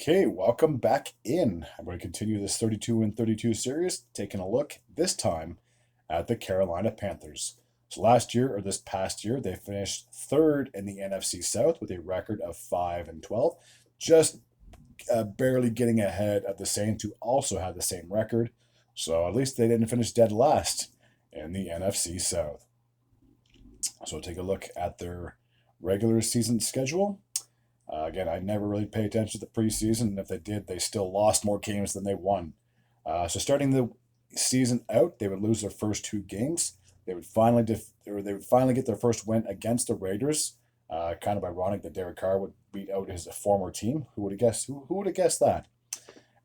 Okay, welcome back in. I'm going to continue this 32 and 32 series, taking a look this time at the Carolina Panthers. So last year, or this past year, they finished third in the NFC South with a record of 5 and 12, just barely getting ahead of the Saints, who also had the same record. So at least they didn't finish dead last in the NFC South. So take a look at their regular season schedule. Again, I never really pay attention to the preseason, and if they did, they still lost more games than they won. So starting the season out, they would lose their first two games. They would finally they would finally get their first win against the Raiders. Kind of ironic that Derek Carr would beat out his former team. Who would have guessed? Who would have guessed that?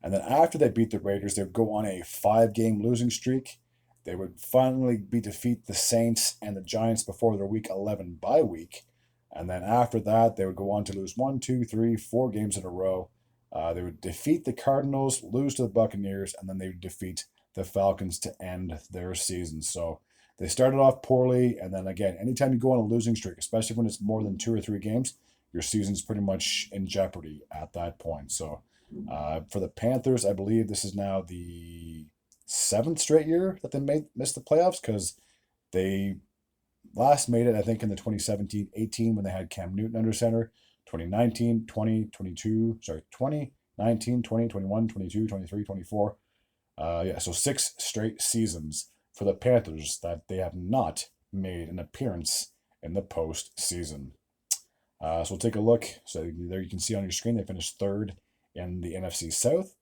And then after they beat the Raiders, they would go on a 5-game losing streak. They would finally defeat the Saints and the Giants before their Week 11 bye week. And then after that, they would go on to lose 1, 2, 3, 4 games in a row. They would defeat the Cardinals, lose to the Buccaneers, and then they would defeat the Falcons to end their season. So they started off poorly, and then again, anytime you go on a losing streak, especially when it's more than 2 or 3 games, your season's pretty much in jeopardy at that point. So for the Panthers, I believe this is now the 7th straight year that they missed the playoffs, because they last made it, I think, in the 2017-18 when they had Cam Newton under center. 2019, 20, 22, sorry, 2019, 20, 21, 22, 23, 24. So 6 straight seasons for the Panthers that they have not made an appearance in the postseason. So we'll take a look. So there you can see on your screen they finished third in the NFC South.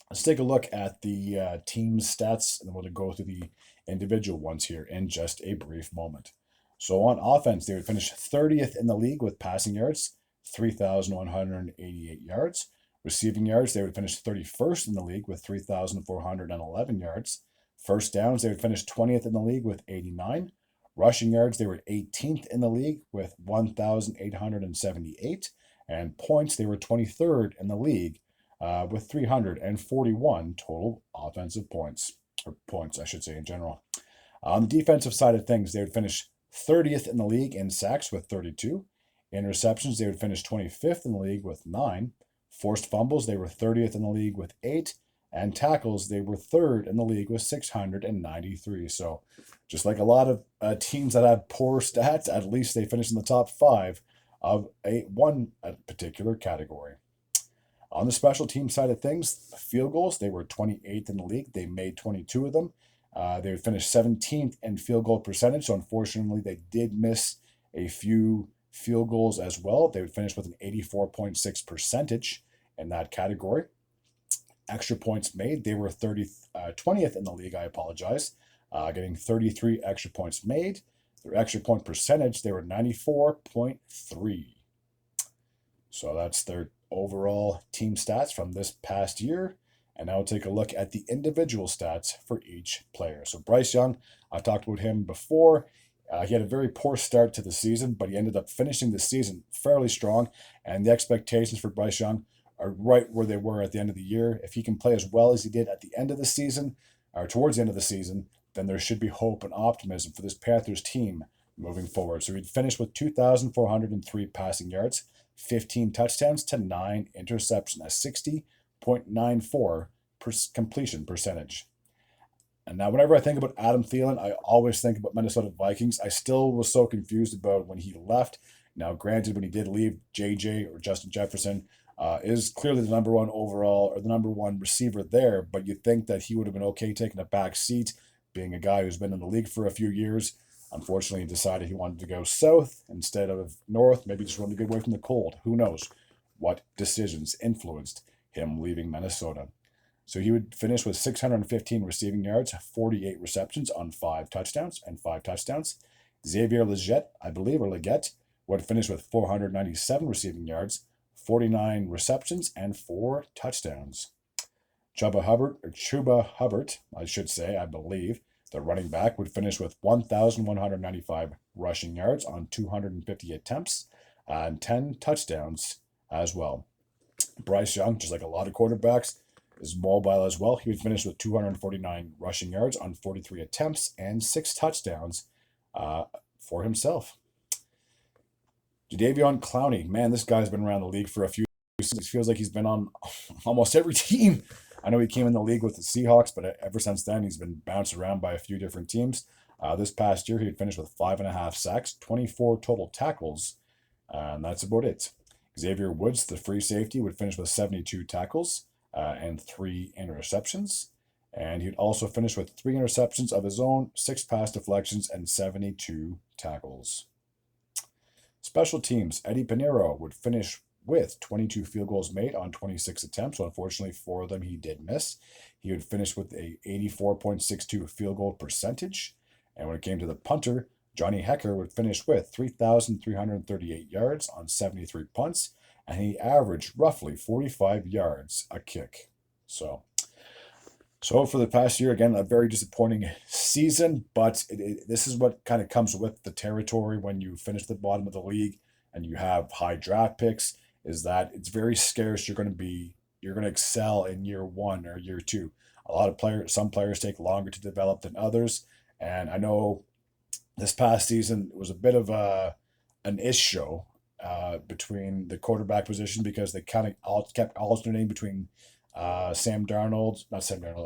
Let's take a look at the team's stats, and then we'll go through the individual ones here in just a brief moment. So on offense, they would finish 30th in the league with passing yards, 3,188 yards. Receiving yards, they would finish 31st in the league with 3,411 yards. First downs, they would finish 20th in the league with 89. Rushing yards, they were 18th in the league with 1,878. And points, they were 23rd in the league with 341 total offensive points, or points, I should say, in general. On the defensive side of things, they would finish 30th in the league in sacks with 32. Interceptions, they would finish 25th in the league with 9. Forced fumbles, they were 30th in the league with 8. And tackles, they were 3rd in the league with 693. So just like a lot of teams that have poor stats, at least they finished in the top 5 of one particular category. On the special team side of things, field goals, they were 28th in the league. They made 22 of them. They would finish 17th in field goal percentage. So unfortunately, they did miss a few field goals as well. They would finish with an 84.6 percentage in that category. Extra points made, they were 20th in the league, I apologize, getting 33 extra points made. Their extra point percentage, they were 94.3. So that's their overall team stats from this past year. And now we'll take a look at the individual stats for each player. So Bryce Young, I've talked about him before. He had a very poor start to the season, but he ended up finishing the season fairly strong. And the expectations for Bryce Young are right where they were at the end of the year. If he can play as well as he did at the end of the season, or towards the end of the season, then there should be hope and optimism for this Panthers team moving forward. So he'd finished with 2,403 passing yards, 15 touchdowns to 9 interceptions, a 60.94 completion percentage. And now whenever I think about Adam Thielen, I always think about Minnesota Vikings. I still was so confused about when he left. Now, granted, when he did leave, JJ or Justin Jefferson is clearly the number 1 overall, or the number 1 receiver there, but you'd think that he would have been okay taking a back seat, being a guy who's been in the league for a few years. Unfortunately, he decided he wanted to go south instead of north. Maybe just wanted to get away from the cold. Who knows what decisions influenced him leaving Minnesota. So he would finish with 615 receiving yards, 48 receptions on 5 touchdowns. Xavier Legette, I believe, or Legette, would finish with 497 receiving yards, 49 receptions, and 4 touchdowns. Chuba Hubbard, I should say, I believe, the running back, would finish with 1,195 rushing yards on 250 attempts and 10 touchdowns as well. Bryce Young, just like a lot of quarterbacks, is mobile as well. He would finish with 249 rushing yards on 43 attempts and 6 touchdowns for himself. Jadeveon Clowney, man, this guy's been around the league for a few It feels like he's been on almost every team. I know he came in the league with the Seahawks, but ever since then, he's been bounced around by a few different teams. This past year, he had finished with 5.5 sacks, 24 total tackles, and that's about it. Xavier Woods, the free safety, would finish with 72 tackles and 3 interceptions. And he'd also finish with 3 interceptions of his own, 6 pass deflections, and 72 tackles. Special teams, Eddie Pinheiro would finish with 22 field goals made on 26 attempts. So unfortunately, 4 of them he did miss. He would finish with a 84.62 field goal percentage. And when it came to the punter, Johnny Hecker would finish with 3,338 yards on 73 punts, and he averaged roughly 45 yards a kick. So for the past year, again, a very disappointing season, but this is what kind of comes with the territory when you finish the bottom of the league and you have high draft picks, is that it's very scarce. You're going to excel in year 1 or year 2. Some players take longer to develop than others, and I know this past season was a bit of an issue between the quarterback position, because they kind of kept alternating between not Sam Darnold,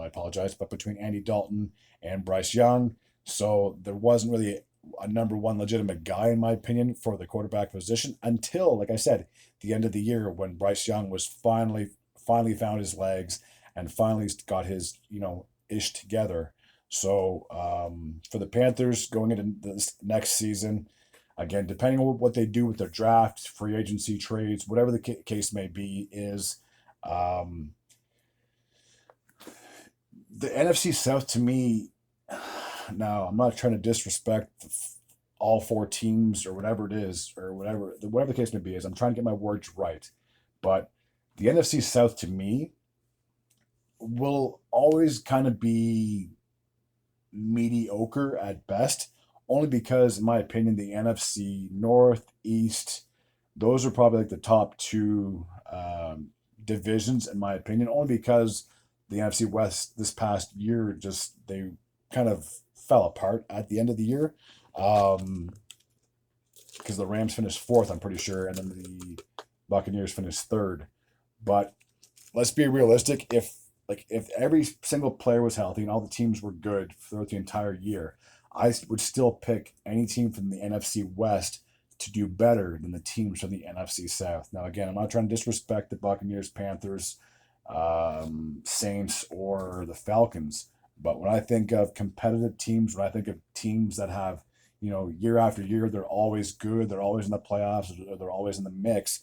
I apologize, but between Andy Dalton and Bryce Young. So there wasn't really a number one legitimate guy, in my opinion, for the quarterback position until, like I said, the end of the year, when Bryce Young was finally found his legs and finally got his ish together. So for the Panthers going into this next season, again, depending on what they do with their draft, free agency, trades, whatever the case may be, is the NFC South, to me, now I'm not trying to disrespect all 4 teams or whatever it is, or whatever the case may be, is I'm trying to get my words right. But the NFC South, to me, will always kind of be mediocre at best, only because, in my opinion, the NFC North, East, those are probably like the top 2 divisions, in my opinion, only because the NFC West this past year, they kind of fell apart at the end of the year, because the Rams finished 4th, I'm pretty sure, and then the Buccaneers finished 3rd. But let's be realistic. If every single player was healthy and all the teams were good throughout the entire year, I would still pick any team from the NFC West to do better than the teams from the NFC South. Now, again, I'm not trying to disrespect the Buccaneers, Panthers, Saints, or the Falcons, but when I think of competitive teams, when I think of teams that have, year after year, they're always good, they're always in the playoffs, they're always in the mix,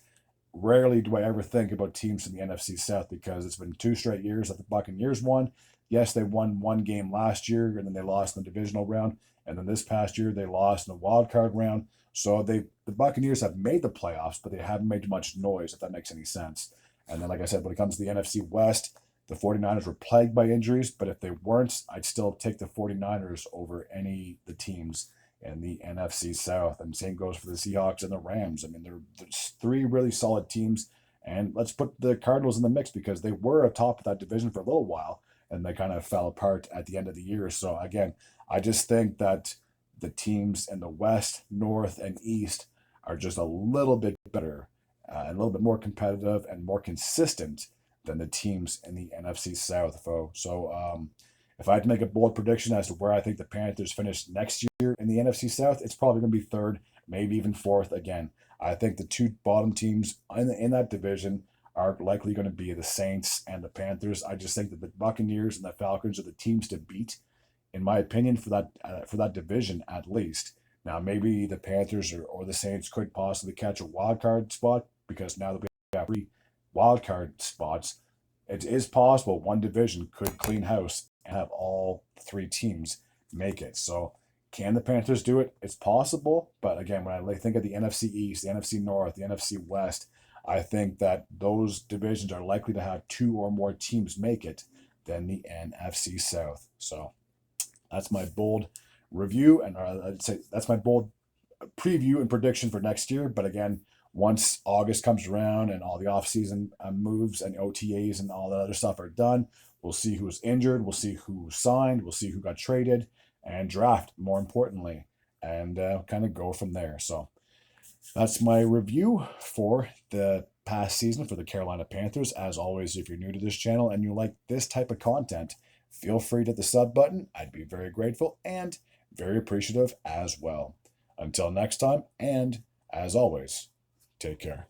rarely do I ever think about teams in the NFC South, because it's been 2 straight years that the Buccaneers won. Yes, they won 1 game last year, and then they lost in the divisional round, and then this past year they lost in the wild card round. So the Buccaneers have made the playoffs, but they haven't made much noise, if that makes any sense. And then, like I said, when it comes to the NFC West, the 49ers were plagued by injuries, but if they weren't, I'd still take the 49ers over the teams in the NFC South. And same goes for the Seahawks and the Rams. I mean, there's 3 really solid teams, and let's put the Cardinals in the mix, because they were atop of that division for a little while, and they kind of fell apart at the end of the year. So again, I just think that the teams in the West, North, and East are just a little bit better, and a little bit more competitive and more consistent than the teams in the NFC South, folks. So if I had to make a bold prediction as to where I think the Panthers finish next year in the NFC South, it's probably going to be 3rd, maybe even 4th again. I think the 2 bottom teams in that division are likely going to be the Saints and the Panthers. I just think that the Buccaneers and the Falcons are the teams to beat, in my opinion, for that division at least. Now, maybe the Panthers or the Saints could possibly catch a wild card spot, because now that we have 3 wild card spots, it is possible one division could clean house and have all 3 teams make it. So can the Panthers do it? It's possible, but again, when I think of the NFC East, the NFC North, the NFC West, I think that those divisions are likely to have 2 or more teams make it than the NFC South. So that's my bold review, and I'd say that's my bold preview and prediction for next year. But again, once August comes around and all the offseason moves and OTAs and all that other stuff are done, we'll see who's injured, we'll see who signed, we'll see who got traded, and draft, more importantly, and kind of go from there. So that's my review for the past season for the Carolina Panthers. As always, if you're new to this channel and you like this type of content, feel free to hit the sub button. I'd be very grateful and very appreciative as well. Until next time, and as always, take care.